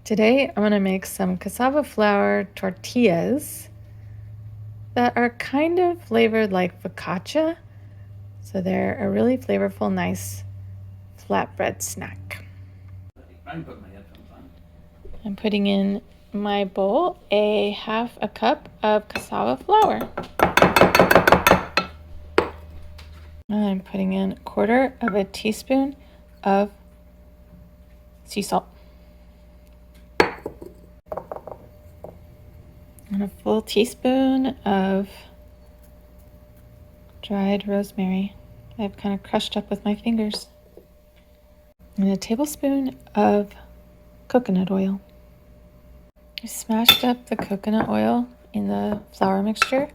Today I'm going to make some cassava flour tortillas that are kind of flavored like focaccia. So they're a really flavorful, nice flatbread snack. I'm putting in my bowl a half a cup of cassava flour. I'm putting in 1/4 teaspoon of sea salt. And a full teaspoon of dried rosemary. I've kind of crushed up with my fingers. And a tablespoon of coconut oil. I smashed up the coconut oil in the flour mixture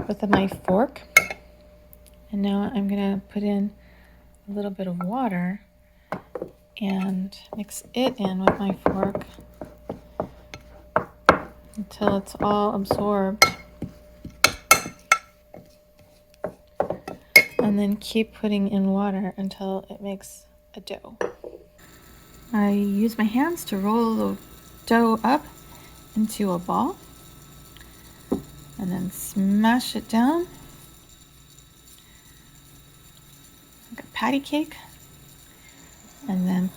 with my fork. And now I'm going to put in a little bit of water and mix it in with my fork until it's all absorbed. And then keep putting in water until it makes a dough. I use my hands to roll the dough up into a ball and then smash it down like a patty cake, and then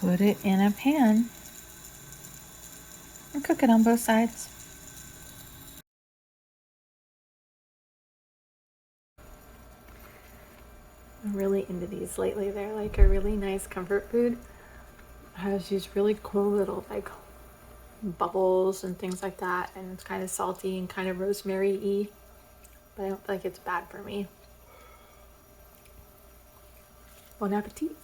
put it in a pan and cook it on both sides. I'm really into these lately. They're like a really nice comfort food. It has these really cool little like bubbles and things like that, and it's kind of salty and kind of rosemary-y, but I don't feel like it's bad for me. Bon appetit.